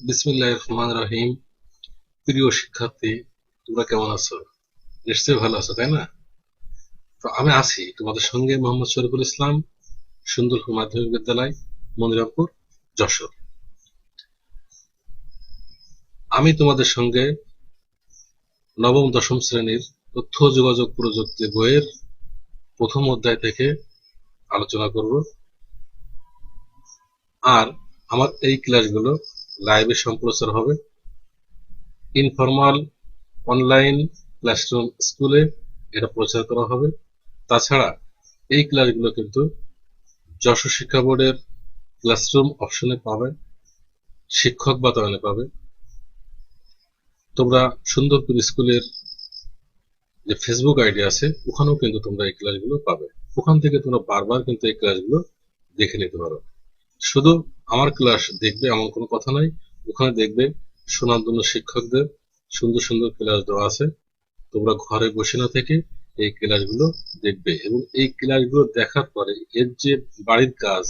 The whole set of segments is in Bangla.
বিসমিল্লাহির রহমানির রহিম। প্রিয় শিক্ষার্থী, তোমরা কেমন আছো? নিশ্চয়ই ভালো আছো, তাই না? তো আমি আছি তোমাদের সঙ্গে, মোহাম্মদ শরীফুল ইসলাম, সুন্দরপুর মাধ্যমিক বিদ্যালয়, মনিরামপুর, যশোর। আমি তোমাদের সঙ্গে নবম দশম শ্রেণীর তথ্য ও যোগাযোগ প্রযুক্তি বইয়ের প্রথম অধ্যায় থেকে আলোচনা করব। আর আমার এই ক্লাসগুলো লাইভে সম্প্রচার হবে ইনফরমাল অনলাইন ক্লাসরুম স্কুলে, এটা প্রচার করা হবে। তাছাড়া এই ক্লাসগুলো কিন্তু যশোর শিক্ষা বোর্ডের ক্লাসরুম অপশনে পাবে, শিক্ষক বাতায়নে পাবে। তোমরা সুন্দরপুর স্কুলের যে ফেসবুক আইডি আছে, ওখানেও কিন্তু তোমরা এই ক্লাসগুলো পাবে। ওখান থেকে তোমরা বারবার কিন্তু এই ক্লাসগুলো দেখে নিতে পারো। শুধু আমার ক্লাস দেখবে এমন কোনো কথা নাই, ওখানে দেখবে সুনামধন্য শিক্ষকদের সুন্দর সুন্দর ক্লাস দেওয়া আছে। তোমরা ঘরে বসে না থেকে এই ক্লাসগুলো দেখবে, এবং এই ক্লাসগুলো দেখার পরে এর যে বাড়ির কাজ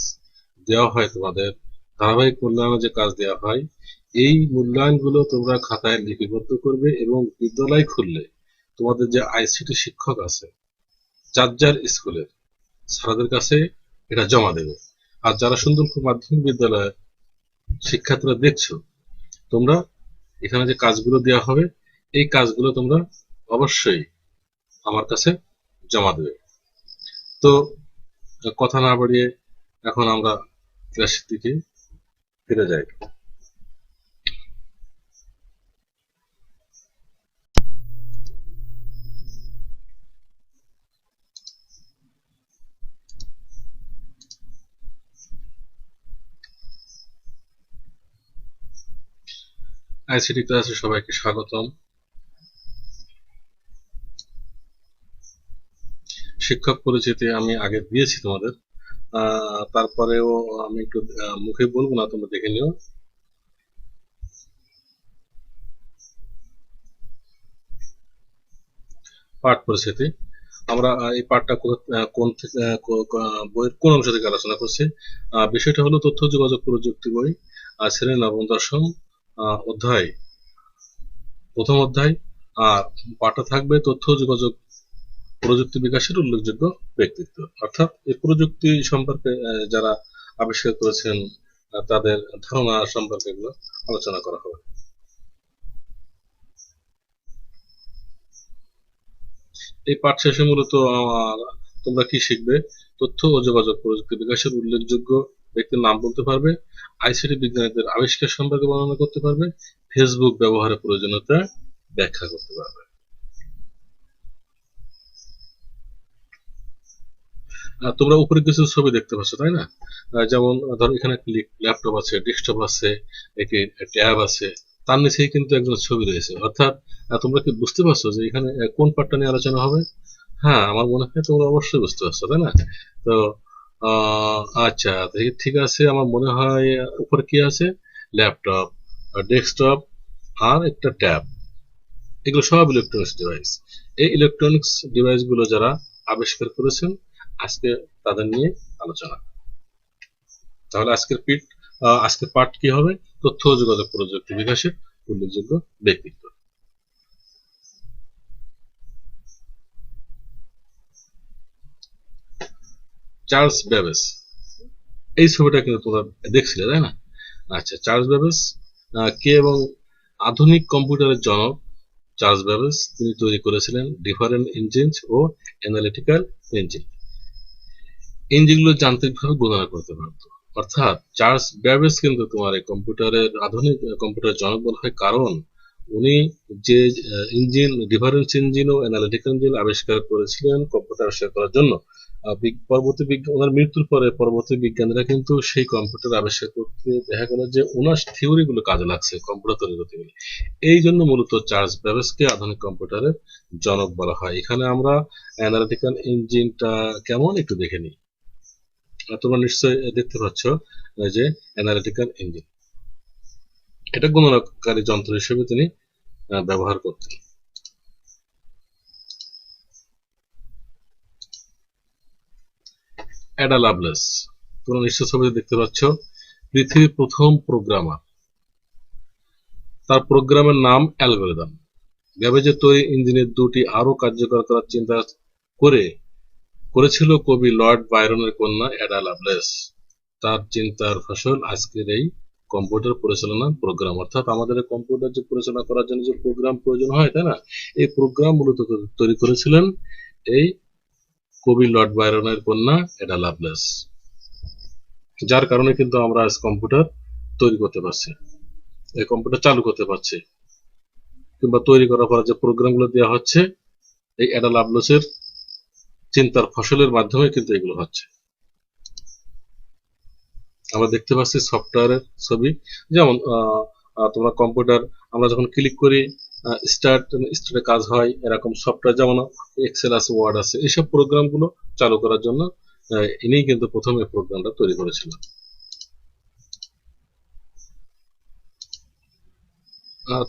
দেওয়া হয়, তোমাদের ধারাবাহিক মূল্যায়নের যে কাজ দেওয়া হয়, এই মূল্যায়নগুলো তোমরা খাতায় লিপিবদ্ধ করবে এবং বিদ্যালয় খুললে তোমাদের যে আইসিটি শিক্ষক আছে যার যার স্কুলের স্যারদের কাছে এটা জমা দেবে। আর যারা সুন্দরপুর মাধ্যমিক বিদ্যালয়ের শিক্ষার্থীরা দেখছো, তোমরা এখানে যে কাজগুলো দেওয়া হবে, এই কাজগুলো তোমরা অবশ্যই আমার কাছে জমা দেবে। তো কথা না বাড়িয়ে এখন আমরা ক্লাসের দিকে ফিরে যাই। আইসিটি ক্লাসে সবাইকে স্বাগতম। শিক্ষক পরিচিতি আমি আগে দিয়েছি তোমাদের, তারপরেও আমি একটু মুখে বলবো না, তোমরা দেখে নিও। পাঠ পরিচিতি। আমরা এই পাঠটা কোন বইয়ের কোন অংশ থেকে আলোচনা করছি? বিষয়টা হলো তথ্য যোগাযোগ প্রযুক্তি বই, শ্রেণী নবম দশম, অধ্যায় প্রথম অধ্যায়। আর পাঠটা থাকবে তথ্য যোগাযোগ প্রযুক্তি বিকাশের উল্লেখযোগ্য ব্যক্তিত্ব, অর্থাৎ এই প্রযুক্তি সম্পর্কে যারা আবিষ্কার করেছেন তাদের ধারণা সম্পর্কে এগুলো আলোচনা করা হবে। এই পাঠ শেষে মূলত তোমরা কি শিখবে? তথ্য ও যোগাযোগ প্রযুক্তি বিকাশের উল্লেখযোগ্য ব্যক্তির নাম বলতে পারবে, আইসিটি বিজ্ঞানীদের আবিষ্কার সম্পর্কে বর্ণনা করতে পারবে, ফেসবুক ব্যবহারের প্রয়োজনীয়তা ব্যাখ্যা করতে পারবে। তোমরা উপরে কিছু ছবি দেখতে পাচ্ছ, তাই না? যেমন ধরো এখানে ল্যাপটপ আছে, ডেস্কটপ আছে, একটি ট্যাব আছে, তার নিচেই কিন্তু একজন ছবি রয়েছে। অর্থাৎ তোমরা কি বুঝতে পারছো যে এখানে কোন পার্টটা নিয়ে আলোচনা হবে? হ্যাঁ, আমার মনে হয় তোমরা অবশ্যই বুঝতে পারছো, তাই না? তো আচ্ছা, ঠিক আছে। আমার মনে হয় উপরে কি আছে? ল্যাপটপ, ডেস্কটপ আর একটা ট্যাব। এগুলো সব ইলেকট্রনিক্স ডিভাইস। এই ইলেকট্রনিক্স ডিভাইস গুলো যারা আবিষ্কার করেছেন, আজকে তাদের নিয়ে আলোচনা। তাহলে আজকের পাঠ কি হবে? তথ্য ও যোগাযোগ প্রযুক্তি বিকাশের উল্লেখযোগ্য ব্যক্তিত্ব। Charles Babbage. এই ছবিটা কিন্তু তোমরা দেখছিলে, তাই না? আচ্ছা, চার্লস বেবেজ কে এবং আধুনিক কম্পিউটারের জনক চার্লস বেবেজ, তিনি তৈরি করেছিলেন ডিফারেন্ট ইঞ্জিন ও অ্যানালিটিক্যাল ইঞ্জিন। ইঞ্জিনগুলো যান্ত্রিকভাবে গণনা করতে পারত। অর্থাৎ চার্লস বেবেজ কিন্তু তোমার এই আধুনিক কম্পিউটারের জনক বলা হয়, কারণ উনি যে ইঞ্জিন, ডিফারেন্স ইঞ্জিন ও অ্যানালিটিক্যাল ইঞ্জিন আবিষ্কার করেছিলেন কম্পিউটার আবিষ্কার করার জন্য। ওনার মৃত্যুর পরে পরবর্তী বিজ্ঞানীরা কিন্তু সেই কম্পিউটার আবিষ্কার করতে দেখা গেল যে ওনার থিওরি গুলো কাজে লাগছে কম্পিউটার তৈরি করতে গেলে। এই জন্য মূলত চার্লস বেবেজকে আধুনিক কম্পিউটারের জনক বলা হয়। এখানে আমরা অ্যানালিটিক্যাল ইঞ্জিনটা কেমন একটু দেখে নিই। তোমরা নিশ্চয়ই দেখতে পাচ্ছ যে অ্যানালিটিক্যাল ইঞ্জিন, এটা গণনাকারী যন্ত্র হিসেবে তিনি ব্যবহার করতেন। অ্যাডা লাভলেস, তোমরা নিশ্চয় ছবিতে দেখতে পাচ্ছ, পৃথিবীর প্রথম প্রোগ্রামার। তার প্রোগ্রামের নাম অ্যালগরিদম। ব্যাবেজের তৈরি ইঞ্জিনের দুটি আরো কার্যকর করার চিন্তা করেছিল কবি লর্ড বায়রনের কন্যা অ্যাডা লাভলেস। তার চিন্তার ফসল আজকের এই কম্পিউটার পরিচালনা প্রোগ্রাম। অর্থাৎ আমাদের কম্পিউটার যে পরিচালনা করার জন্য যে প্রোগ্রাম প্রয়োজন হয়, তাই না, এই প্রোগ্রাম মূলত তৈরি করেছিলেন এই কবি লর্ড বায়রনের কন্যা অ্যাডা লাভলেস, যার কারণে কিন্তু আমরা আজ কম্পিউটার তৈরি করতে পারছি, এই কম্পিউটার চালু করতে পারছি, কিংবা তৈরি করার পর যে প্রোগ্রামগুলো দেওয়া হচ্ছে এই অ্যাডা লাভলেসের চিন্তার ফসলের মাধ্যমে কিন্তু এগুলো হচ্ছে। আমরা দেখতে পাচ্ছি সফটওয়্যারের ছবি, যেমন তোমরা কম্পিউটার আমরা যখন ক্লিক করি স্টার্টে কাজ হয়, এরকম সফটওয়্যার যেমন এক্সেল আছে, ওয়ার্ড আছে, এইসব প্রোগ্রামগুলো চালু করার জন্য ইনি কিন্তু প্রথমে প্রোগ্রামটা তৈরি করেছিলেন।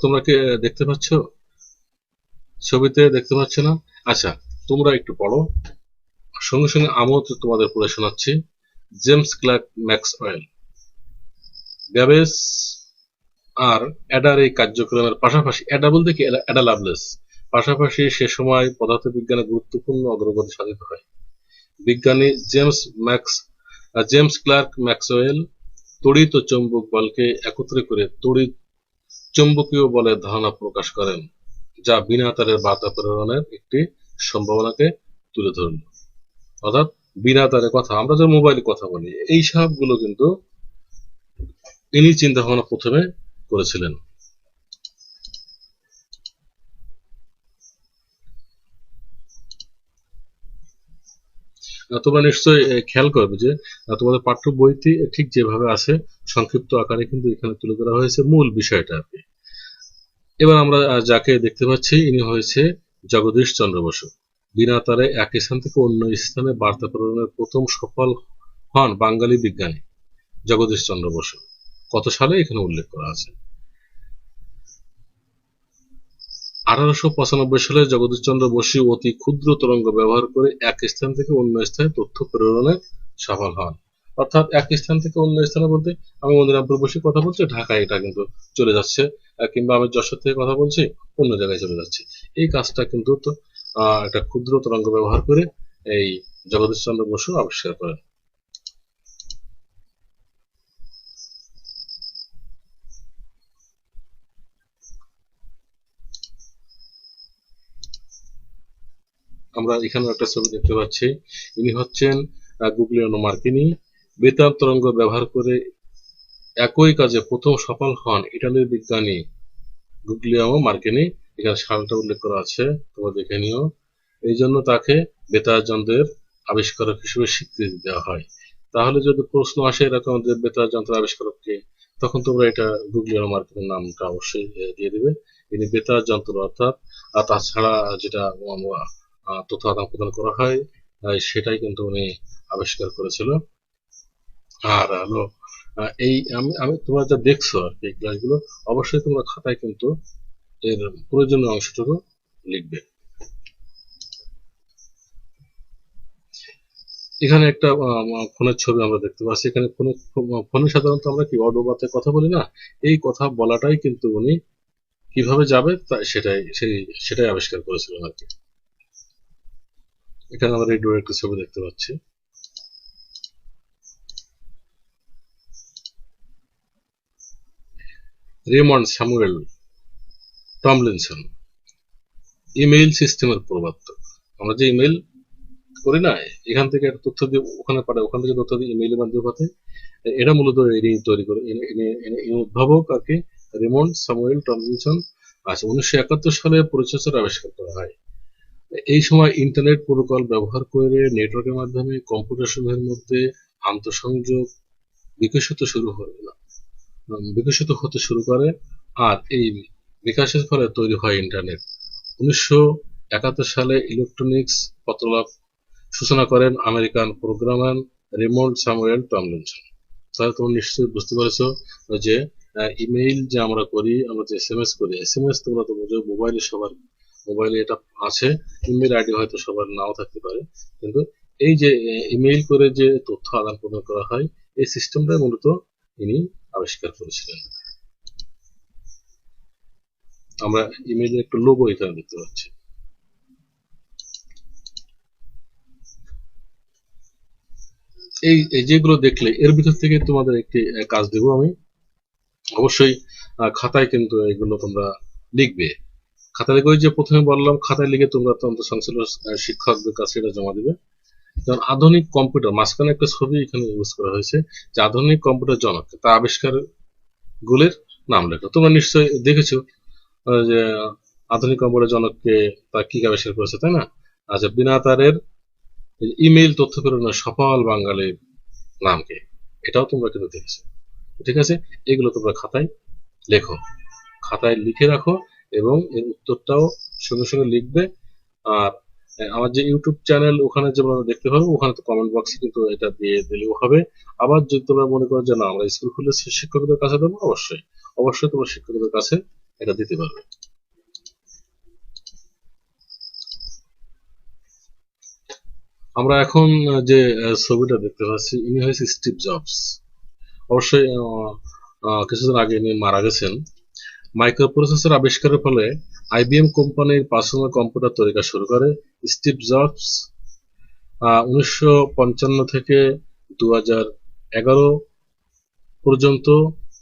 তোমরা কি দেখতে পাচ্ছ? ছবিতে দেখতে পাচ্ছ না? আচ্ছা, তোমরা একটু পড়ো, সঙ্গে সঙ্গে আমিও তোমাদের পড়ে শোনাচ্ছি। জেমস ক্লার্ক ম্যাক্সওয়েল ব্যাবেজ আর অ্যাডার এই কার্যক্রমের পাশাপাশি, অ্যাডা বলতে কি, অ্যাডা লাভলেস, পাশাপাশি সে সময় পদার্থবিজ্ঞানে গুরুত্বপূর্ণ অগ্রগতি সাধিত হয়। বিজ্ঞানী জেমস ক্লার্ক ম্যাক্সওয়েল তড়িৎ ও চৌম্বক বলকে একত্রে করে তড়িৎ চৌম্বকীয় বলের ধারণা প্রকাশ করেন, যা বিনা তারের বার্তা প্রেরণের একটি সম্ভাবনাকে তুলে ধরল। অর্থাৎ বিনা তারের কথা, আমরা যে মোবাইলে কথা বলি, এই সবগুলো কিন্তু ইনি চিন্তা ভাবনা প্রথমে করেছিলেন। তোমরা নিশ্চয়ই খেয়াল করবে যে তোমাদের পাঠ্য বইতে ঠিক যেভাবে আছে সংক্ষিপ্ত আকারে কিন্তু এখানে তুলে ধরা হয়েছে মূল বিষয়টা আর কি। এবার আমরা যাকে দেখতে পাচ্ছি ইনি হয়েছে জগদীশ চন্দ্র বসু। বিনা তারে এক স্থান থেকে অন্য স্থানে বার্তা প্রেরণের প্রথম সফল হন বাঙালি বিজ্ঞানী জগদীশ চন্দ্র বসু। কত সালে এখানে উল্লেখ করা আছে? 1895 সালে জগদীশ চন্দ্র বসু অতি ক্ষুদ্র তরঙ্গ ব্যবহার করে এক স্থান থেকে অন্য স্থানে তথ্য প্রেরণে সফল হন। অর্থাৎ এক স্থান থেকে অন্য স্থানে বলতে, আমি মনিরামপুর বসে কথা বলছি, ঢাকায় এটা কিন্তু চলে যাচ্ছে, কিংবা আমি যশোর থেকে কথা বলছি, অন্য জায়গায় চলে যাচ্ছে। এই কাজটা কিন্তু একটা ক্ষুদ্র তরঙ্গ ব্যবহার করে এই জগদীশ চন্দ্র বসু আবিষ্কার করেন। আমরা এখানে একটা ছবি দেখতে পাচ্ছি, ইনি হচ্ছেন গুগলিয়ানো মার্কিনি। বেতার তরঙ্গ ব্যবহার করে একই কাজে প্রথম সফল হন ইটালির বিজ্ঞানী গুগলিয়ানো মার্কিনি। এখানে সালটা উল্লেখ করা আছে, তোমরা দেখে নিও। এই জন্য তাকে বেতার যন্ত্রের আবিষ্কারক হিসেবে স্বীকৃতি দেওয়া হয়। তাহলে যদি প্রশ্ন আসে এরকম যে বেতার যন্ত্রের আবিষ্কারক কে, তখন তোমরা এটা গুগলিয়ানো মার্কিনির নামটা অবশ্যই দিয়ে দিবে। ইনি বেতার যন্ত্র অর্থাৎ, আর তাছাড়া যেটা তথ্য আদান প্রদান করা হয় সেটাই কিন্তু উনি আবিষ্কার করেছিল। আর হলো এই আমি তোমরা যা দেখছো আর কি, এই ক্লাসগুলো অবশ্যই তোমরা খাতায় কিন্তু এর প্রয়োজনীয় অংশটুকু লিখবে। এখানে একটা ফোনের ছবি আমরা দেখতে পাচ্ছি। এখানে ফোনে সাধারণত আমরা কি অডিও বার্তায় কথা বলি না, এই কথা বলাটাই কিন্তু উনি কিভাবে যাবে সেটাই আবিষ্কার করেছিলেন আর কি। এখানে আমরা রেডিওর একটা ছবি দেখতে পাচ্ছি। রেমন্ড স্যামুয়েল টমলিনসন ইমেইল সিস্টেমের প্রবর্তক। আমরা যে ইমেইল করি না, এখান থেকে একটা তথ্য দিয়ে ওখানে পাঠায়, ওখান থেকে তথ্য দিয়ে ইমেইলের মাধ্যমে পাঠায়, এটা মূলত ইনি তৈরি করে, উদ্ভাবক আর কি, রেমন্ড স্যামুয়েল টমলিনসন। আচ্ছা, 1971 সালে প্রসেসর আবিষ্কার করা হয়। এই সময় ইন্টারনেট প্রোটোকল ব্যবহার করে নেটওয়ার্কের মাধ্যমে কম্পিউটার সমূহের মধ্যে আন্তঃসংযোগ বিকশিত হতে শুরু করে, আর এই বিকাশের ফলে তৈরি হয় ইন্টারনেট। 1971 সালে ইলেকট্রনিক্স পত্রলাভ সূচনা করেন American programmer Raymond Samuel Tomlinson. তাহলে তোমরা নিশ্চয়ই বুঝতে পারছো যে ইমেইল যে আমরা করি, আমরা যে এসএমএস করি, এসএমএস তোমরা তো বুঝো, সবার মোবাইলে এটা আছে। ইমেইল আইডি হয়তো সবার নাও থাকতে পারে, কিন্তু এই যে ইমেইল করে যে তথ্য আদান প্রদান করা হয়, এই সিস্টেমটা মূলত ইনি আবিষ্কার করেছিলেন। আমরা ইমেইলের একটা লোগো এখানে দেখতে পাচ্ছি। এই যেগুলো দেখলে এর ভিতর থেকে তোমাদের একটি কাজ দেব আমি। অবশ্যই খাতায় কিন্তু এগুলো তোমরা লিখবে। খাতা লিখে ওই যে প্রথমে বললাম, খাতায় লিখে তোমরা তন্ত্র সংশ্লিষ্ট শিক্ষকদের কাছে এটা জমা দিবে। কারণ আধুনিক কম্পিউটার, মাঝখানে একটা ছবি এখানে ইউজ করা হয়েছে যে আধুনিক কম্পিউটার জনক, তা আবিষ্কার গুলির নাম লেখো। তোমরা নিশ্চয়ই দেখেছো যে আধুনিক কম্পিউটার জনককে তা কি আবিষ্কার করেছে, তাই না? আচ্ছা, বিনা তারের ইমেইল তথ্য প্রেরণের সফল বাঙালির নাম কি, এটাও তোমরা কিন্তু দেখেছো। ঠিক আছে, এগুলো তোমরা খাতায় লেখো, খাতায় লিখে রাখো এবং এর উত্তরটাও সঙ্গে সঙ্গে লিখবে। আর আমার যে ইউটিউব চ্যানেল, ওখানে যেমন দেখতে পারো, ওখানে তো কমেন্ট বক্সে কিন্তু এটা দিয়ে দিলেও হবে। আবার যদি তোমরা মনে করো যে না আমরা স্কুল খুলে শিক্ষকদের কাছে দেবো, অবশ্যই অবশ্যই তোমরা শিক্ষকদের কাছে এটা দিতে পারবে। আমরা এখন যে ছবিটা দেখতে পাচ্ছি, ইনি হয়েছে স্টিভ জবস। অবশ্যই কিছুদিন আগে ইনি মারা গেছেন। মাইক্রোপ্রসেসর আবিষ্কারের ফলে আইবিএম কোম্পানির পার্সোনাল কম্পিউটার তৈরি করা শুরু করে স্টিভ জবস। 1955 থেকে 2011 পর্যন্ত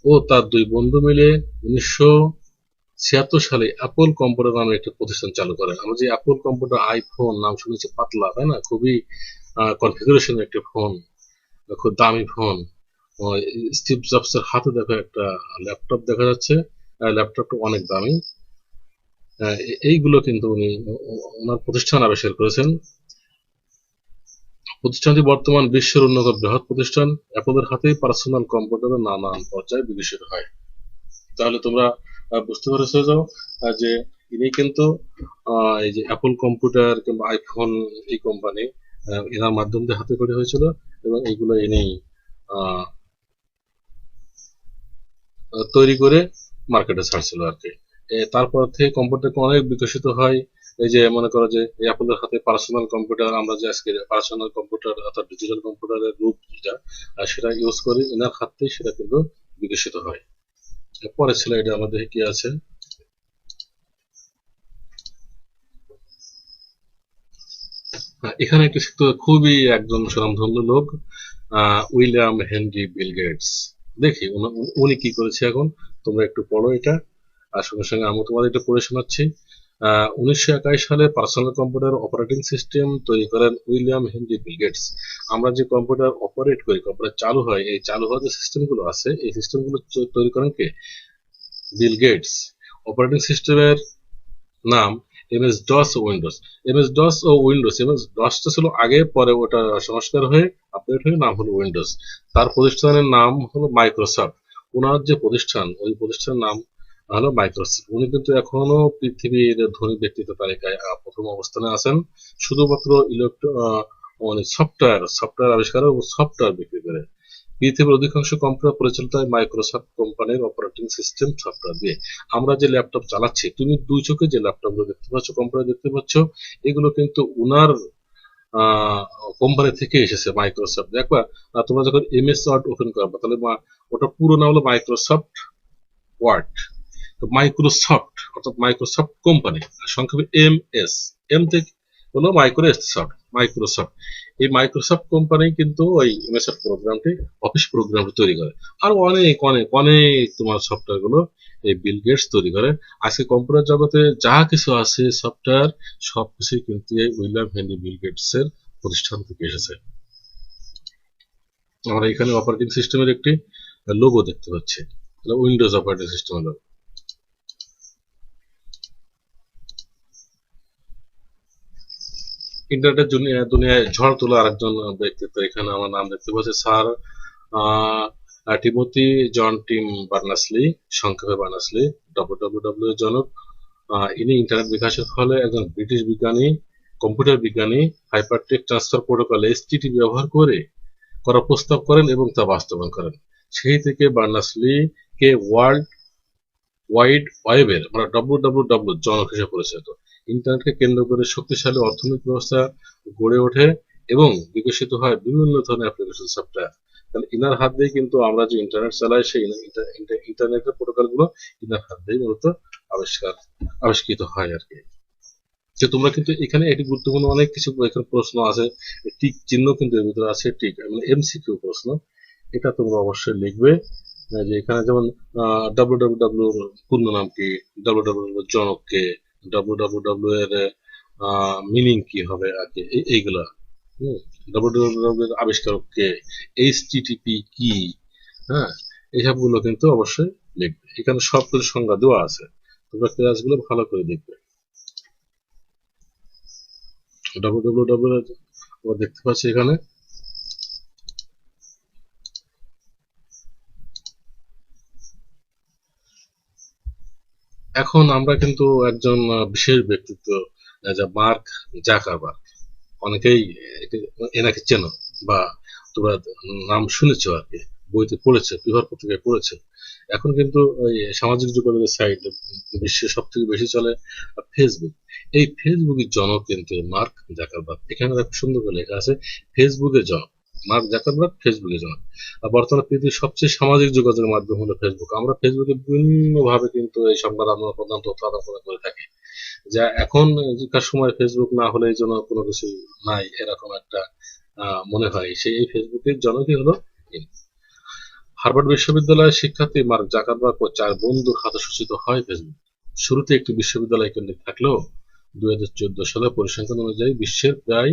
ও তার দুই বন্ধু মিলে 1976 সালে অ্যাপল কম্পিউটার নামে একটি প্রতিষ্ঠান চালু করেন। আমরা যে অ্যাপল কম্পিউটার, আইফোন নাম শুনেছি, পাতলা তাই না, খুবই কনফিগারেশন একটি ফোন, খুব দামি ফোন। স্টিভ জবসের হাতে দেখো একটা ল্যাপটপ দেখা যাচ্ছে, ল্যাপটপটা অনেক দামি। এইগুলো কিন্তু উনি ওনার প্রতিষ্ঠান আবিষ্কার করেছেন। প্রতিষ্ঠানটি বর্তমান বিশ্বের উন্নত বৃহৎ প্রতিষ্ঠান। অ্যাপলের হাতেই পার্সোনাল কম্পিউটারের নানান পর্যায়ে বিকশিত হয়। তাহলে তোমরা বুঝতে পেরেছো যে ইনি কিন্তু এই যে অ্যাপল কম্পিউটার কিংবা আইফোন, এই কোম্পানি এনার মাধ্যম দিয়ে হাতে করে হয়েছিল এবং এইগুলো ইনি তৈরি করে মার্কেটে ছাড়ছিল আর কি। তারপর থেকে কম্পিউটার অনেক বিকশিত হয়। এই যে মনে করো যে অ্যাপলের হাতে পার্সোনাল কম্পিউটার, আমরা যে আজকে পার্সোনাল কম্পিউটার অর্থাৎ ডিজিটাল কম্পিউটারের রূপ যেটা, সেটা ইউজ করি, এনার হাত থেকে সেটা কিন্তু বিকশিত হয়। পরের স্লাইডে আমাদের কি আছে, এখানে একটি খুবই একজন স্বনামধন্য লোক, উইলিয়াম হেনরি বিল গেটস। দেখি উনি কি করেছে। এখন তোমরা একটু পড়ো এটা, আর সঙ্গে সঙ্গে আমি তোমাদের এটা পড়ে শোনাচ্ছি। 1921 সালে পার্সোনাল কম্পিউটার অপারেটিং সিস্টেম তৈরি করেন উইলিয়াম হেনরি বিল গেটস। আমরা যে কম্পিউটার অপারেট করি, কম্পিউটার চালু হয়, এই চালু হওয়ার যে সিস্টেমগুলো আছে, এই সিস্টেমগুলো তৈরি করেন কে? Bill Gates. অপারেটিং সিস্টেমের নাম এমএস ডস ও উইন্ডোজ। এমএস ডস ও উইন্ডোজ, এমএস ডসটা ছিল আগে, পরে ওটা সংস্কার হয়ে আপডেট হয়ে নাম হলো উইন্ডোজ। তার প্রতিষ্ঠানের নাম হলো মাইক্রোসফট। ওনার যে প্রতিষ্ঠান, ওই প্রতিষ্ঠানের নাম হলো মাইক্রোসফট। উনি কিন্তু এখনো পৃথিবীর ধনী ব্যক্তিত্ব তালিকায় প্রথম অবস্থানে আছেন, শুধুমাত্র সফটওয়্যার আবিষ্কার ও সফটওয়্যার বিক্রি করে। পৃথিবীর অধিকাংশ কম্পিউটার পরিচালিত হয় মাইক্রোসফট কোম্পানির অপারেটিং সিস্টেম সফটওয়্যার দিয়ে। আমরা যে ল্যাপটপ চালাচ্ছি, তুমি দুই চোখে যে ল্যাপটপগুলো দেখতে পাচ্ছ, কম্পিউটার দেখতে পাচ্ছ, এগুলো কিন্তু উনার কোম্পানি থেকে এসেছে, মাইক্রোসফট। দেখবা তোমরা যখন এমএস ওয়ার্ড ওপেন করবা, তাহলে ওটা পুরো নাম হলো মাইক্রোসফট ওয়ার্ড। তো মাইক্রোসফট অর্থাৎ মাইক্রোসফট কোম্পানি, সংক্ষেপে এমএস, এম থেকে হলো মাইক্রোসফট। এই মাইক্রোসফট কোম্পানি কিন্তু ওই এমএস প্রোগ্রামটি, অফিস প্রোগ্রামটি তৈরি করে। আর অনেক অনেক অনেক তোমার সফটওয়্যার গুলো এই বিল গেটস তৈরি করে। আজকে কম্পিউটার জগতে যা কিছু আছে সফটওয়্যার, সবকিছুই কিন্তু এই উইলিয়াম হেনরি বিল গেটস এর প্রতিষ্ঠান থেকে এসেছে। আমরা এখানে অপারেটিং সিস্টেমের একটি লোগো দেখতে পাচ্ছি, উইন্ডোজ অপারেটিং সিস্টেম লোগো। ইন্টারনেটের দুনিয়ায় ঝড় তোলা আরেকজন ব্যক্তিত্ব, এখানে আমার নাম দেখতে পাচ্ছি, স্যার টিমোথি জন টিম বার্নার্স-লি, সংক্ষেপে বার্নার্স-লি, ডব্লিউডব্লিউডব্লিউ এর জনক। ইনি ইন্টারনেট বিকাশের ফলে একজন ব্রিটিশ বিজ্ঞানী, কম্পিউটার বিজ্ঞানী, হাইপারটেক্সট ট্রান্সফার প্রোটোকল এসটিটি ব্যবহার করে করার প্রস্তাব করেন এবং তা বাস্তবায়ন করেন। সেই থেকে বার্নার্স-লি কে ওয়ার্ল্ড ওয়াইড ওয়েবের মানে ডব্লিউডব্লিউডব্লিউ জনক হিসেবে পরিচিত। ইন্টারনেটকে কেন্দ্র করে শক্তিশালী অর্থনৈতিক ব্যবস্থা গড়ে ওঠে এবং বিকশিত হয় বিভিন্ন ধরনের অ্যাপ্লিকেশন সফটওয়্যার। তাহলে ইনার হাত দিয়ে কিন্তু আমরা যে ইন্টারনেট চালাই, সেই ইন্টারনেটের প্রোটোকল গুলো ইনার হাত দিয়ে মূলত আবিষ্কার আবিষ্কৃত হয় আর কি। যে তোমরা কিন্তু এখানে এটি গুরুত্বপূর্ণ অনেক কিছু এখানে প্রশ্ন আছে, টিক চিহ্ন কিন্তু এর ভিতরে আছে, টিক মানে এমসিকিউ প্রশ্ন, এটা তোমরা অবশ্যই লিখবে। যে এখানে যেমন ডাব্লিউ পূর্ণ নাম কি, ডাব্লিউ জনক কে, ডাব্লিউ এর মিনিং কি হবে আর কি, এইগুলা। ডাব্লিউ এর আবিষ্কারক কে, এইচটিটিপি কি, হ্যাঁ, এইসব গুলো কিন্তু অবশ্যই লিখবে। এখানে সব কিছু সংজ্ঞা দেওয়া আছে, তোমরা ক্লাসগুলো ভালো করে দেখবে। ডাব্লিউ আমরা দেখতে পাচ্ছি এখানে। এখন আমরা কিন্তু একজন বিশেষ ব্যক্তিত্ব, যা মার্ক জাকারবার্গ, অনেকেই এনাকে চেনো বা তোমরা নাম শুনেছো আর কি, বইতে পড়েছে, বিভার পত্রিকায় পড়েছে। এখন কিন্তু ওই সামাজিক যোগাযোগের সাইট বিশ্বের সব থেকে বেশি চলে ফেসবুক। এই ফেসবুকের জনক কিন্তু মার্ক জাকারবার্গ। এখানে দেখো সুন্দর করে লেখা আছে ফেসবুকের জনক মার্ক জাকারবার্গ, ফেসবুকের জনক। আর বর্তমানে পৃথিবীর সবচেয়ে সামাজিক যোগাযোগের মাধ্যম হলো ফেসবুক। আমরা ফেসবুকে বিভিন্ন ভাবে কিন্তু এই সংবাদ আমরা প্রধান তথ্য আদান প্রদান করে থাকি। যা এখনকার সময় ফেসবুক না হলে এই জন্য কোনো কিছু নাই এরকম একটা মনে হয়। সেই ফেসবুকের জনকই হলো ইনি। হার্ভার্ড বিশ্ববিদ্যালয়ের শিক্ষার্থী মার্ক জাকারবার্গ ও 4 বন্ধুর হাতে সূচিত হয় ফেসবুক। শুরুতে একটি বিশ্ববিদ্যালয় কেন্দ্রিক থাকলেও 2014 সালে পরিসংখ্যান অনুযায়ী বিশ্বের প্রায়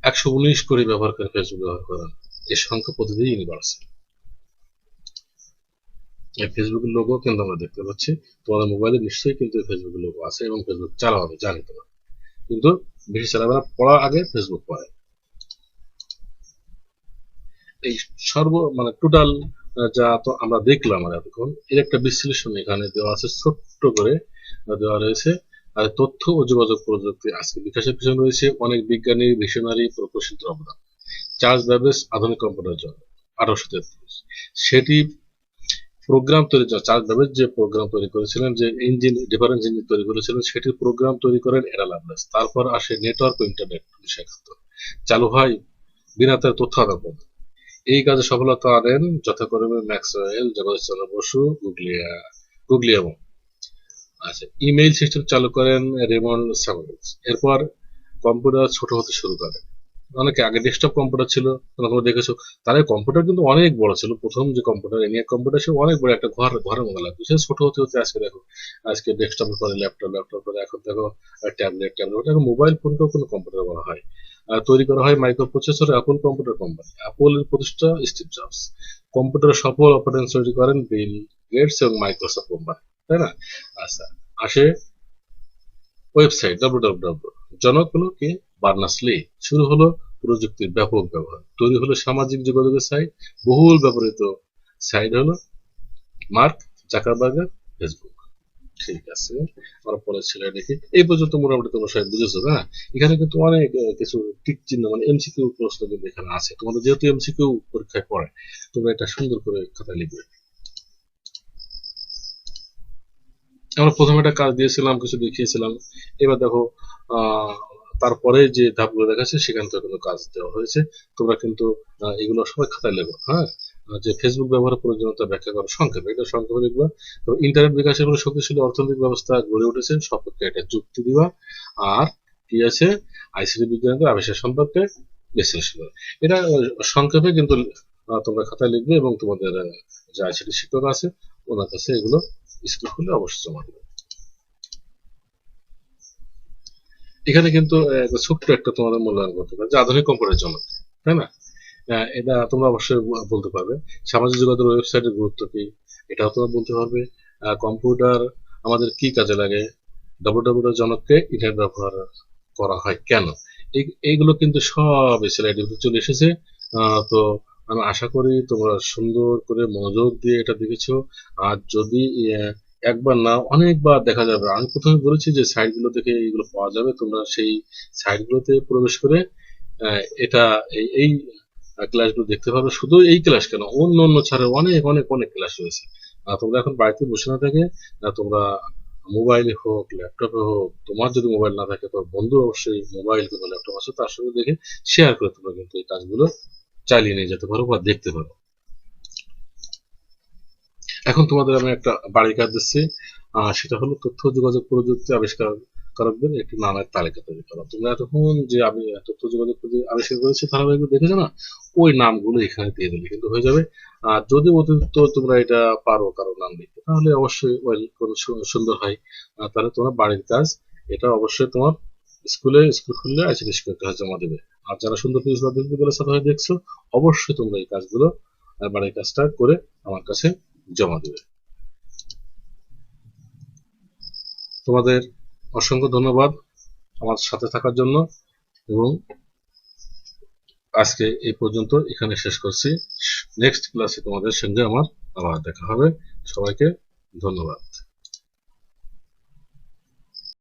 119 কোটি ব্যবহারকারী ফেসবুক ব্যবহার করেন। এই সংখ্যা প্রতিদিনই বাড়ছে। এই ফেসবুকের লোগো কিন্তু আমরা দেখতে পাচ্ছি, তোমাদের মোবাইলে নিশ্চয়ই কিন্তু ফেসবুকের লোগো আছে এবং ফেসবুক চালাও, আমি জানি তোমরা, কিন্তু বেশি চালাবে না, পড়ার আগে ফেসবুক পড়ে। এই মানে টোটাল যা তো আমরা দেখলাম আর এতক্ষণ, এর একটা বিশ্লেষণ এখানে দেওয়া আছে, ছোট্ট করে দেওয়া রয়েছে। আর তথ্য ও যোগাযোগ প্রযুক্তি আজকে বিকাশের পিছনে রয়েছে অনেক বিজ্ঞানী, ভিশনারি, প্রকৌশলীর অবদান। চার্লস ব্যাবেজ আধুনিক কম্পিউটার জন্য 1833, সেটি প্রোগ্রাম তৈরি, চার্লস ব্যাবেজ যে প্রোগ্রাম তৈরি করেছিলেন, যে ইঞ্জিন, ডিফারেন্স ইঞ্জিন তৈরি করেছিলেন, সেটির প্রোগ্রাম তৈরি করেন এডা লাভলেস। তারপর আসে নেটওয়ার্ক ও ইন্টারনেট 1971, চালু হয় বিনা তার তথ্য আদান প্রদান। এই কাজে সফলতা আনেন যথাক্রমে ম্যাক্সওয়েল, জগদীশচন্দ্র বসু, গুগলিয়ামো। আচ্ছা, ইমেইল সিস্টেম চালু করেন রেমন্ড স্যামুয়েলস। এরপর কম্পিউটার ছোট হতে শুরু করে। অনেকে আগে ডেস্কটপ কম্পিউটার ছিল, তোমরা দেখেছো। তার কম্পিউটার কিন্তু অনেক বড় ছিল, প্রথম যে কম্পিউটার, এনিয়াক কম্পিউটার ছিল অনেক বড়, একটা ঘরের মতো লাগতো। সে ছোট হতে হতে আজকে দেখো, আজকে ডেস্কটপের পরে ল্যাপটপ, ল্যাপটপ পরে এখন দেখো ট্যাবলেট, ট্যাবলেট, এখন মোবাইল ফোনকেও কোনো কম্পিউটার বলা হয়। তৈরি করা হয় micro processor Apple computer company. অ্যাপলের প্রতিষ্ঠাতা স্টিভ জবস। কম্পিউটারের সফল অপারেশন তৈরি করেন বিল গেটস এবং মাইক্রোসফট কোম্পানি, তাই না? আচ্ছা, আসে ওয়েবসাইট www, জনক হলো কে, বার্নার্স লি। শুরু হলো প্রযুক্তির ব্যাপক ব্যবহার, তৈরি হলো সামাজিক যোগাযোগের সাইট, বহুল ব্যবহৃত সাইট হলো মার্ক জাকারবার্গের ফেসবুক। ঠিক আছে, আমরা পরের ছেলে দেখি। এই পর্যন্ত মোটামুটি তোমরা সবাই বুঝেছো না? এখানে কিন্তু অনেক কিছু টিক চিহ্ন মানে এমসিকিউ প্রশ্ন কিন্তু এখানে আছে। তোমাদের যেহেতু এমসিকিউ পরীক্ষায় পড়ে, তোমরা এটা সুন্দর করে খাতায় লিখবে। আমরা প্রথমে একটা কাজ দিয়েছিলাম, কিছু দেখিয়েছিলাম। এবার দেখো তারপরে যে ধাপগুলো দেখাচ্ছে সেখান থেকে কিন্তু কাজ দেওয়া হয়েছে। তোমরা কিন্তু এগুলো সবাই খাতায় লেখো। হ্যাঁ, যে ফেসবুক ব্যবহারের প্রয়োজনীয়তা ব্যাখ্যা করো সংক্ষেপে, এটা সংক্ষেপে লিখবা। তো ইন্টারনেট বিকাশের ফলে শক্তিশালী অর্থনৈতিক ব্যবস্থা গড়ে উঠেছে, সপক্ষে একটা যুক্তি দিবা। আর কি আছে, আইসিটি বিজ্ঞানের আবিষ্কার সম্পর্কে বিশ্লেষণ করো। এটা সংক্ষেপে কিন্তু তোমরা খাতায় লিখবে এবং তোমাদের যে আইসিটি শিক্ষক আছে ওনার কাছে এগুলো স্কুল খুললে অবশ্যই জমা দেবে। এখানে কিন্তু ছোট্ট একটা তোমাদের মূল্যায়ন করতে পারে যে আধুনিক কম্পিউটারের জন্য, তাই না? এটা তোমরা অবশ্যই বলতে পারবে। সামাজিক যোগাযোগ ওয়েবসাইটের গুরুত্ব কি, এটাও তোমরা বলতে পারবে। কম্পিউটার আমাদের কি কাজে লাগে, ডাব্লিউডাব্লিউ জনককে ইন্টারনেট ব্যবহার করা হয় কেন, এইগুলো কিন্তু সব স্লাইডে চলে এসেছে। তো আমি আশা করি তোমরা সুন্দর করে মনোযোগ দিয়ে এটা দেখেছো। আর যদি একবার না অনেকবার দেখা যাবে, আমি প্রথমে বলেছি যে সাইটগুলো থেকে এইগুলো পাওয়া যাবে, তোমরা সেই সাইটগুলোতে প্রবেশ করে এটা এই ক্লাসগুলো দেখতে পারবে। শুধু এই ক্লাস কেন, অন্য অন্য ছাড়া অনেক অনেক অনেক ক্লাস রয়েছে। তোমরা এখন বাড়িতে বসে না থেকে তোমরা মোবাইলে হোক, ল্যাপটপে হোক, তোমার যদি মোবাইল না থাকে তো বন্ধু অবশ্যই মোবাইল কিংবা ল্যাপটপ আছে, তার সঙ্গে দেখে শেয়ার করে তোমরা কিন্তু এই কাজগুলো চালিয়ে নিয়ে যেতে পারো বা দেখতে পারো। এখন তোমাদের আমি একটা বাড়ির কাজ দিচ্ছি, সেটা হলো তথ্য যোগাযোগ প্রযুক্তি আবিষ্কারকদের একটি নামের তালিকা তৈরি করা। তোমরা এতক্ষণ যে আমি তথ্য যোগাযোগ প্রযুক্তি আবিষ্কার করেছি ধারাবাহিক দেখেছো না, ওই নামগুলো এখানে দিয়ে দিলে কিন্তু হয়ে যাবে। আর যদি অতিরিক্ত তোমরা এটা পারো কারো নাম লিখতে, তাহলে অবশ্যই ওয়েল সুন্দর হয়। তাহলে তোমার বাড়ির কাজ এটা অবশ্যই তোমার স্কুল খুললে আইসিটি শিক্ষকের কাছে জমা দেবে। আর যারা সুন্দর নিউজ বা বিদ্যালয়ের ছাত্র হয়ে দেখছো, অবশ্যই তোমরা এই কাজগুলো বাড়ির কাজটা করে আমার কাছে জমা দেবে। তোমাদের অসংখ্য ধন্যবাদ আমার সাথে থাকার জন্য, এবং আজকে এই পর্যন্ত এখানে শেষ করছি। নেক্সট ক্লাসে তোমাদের সঙ্গে আমার আবার দেখা হবে। সবাইকে ধন্যবাদ।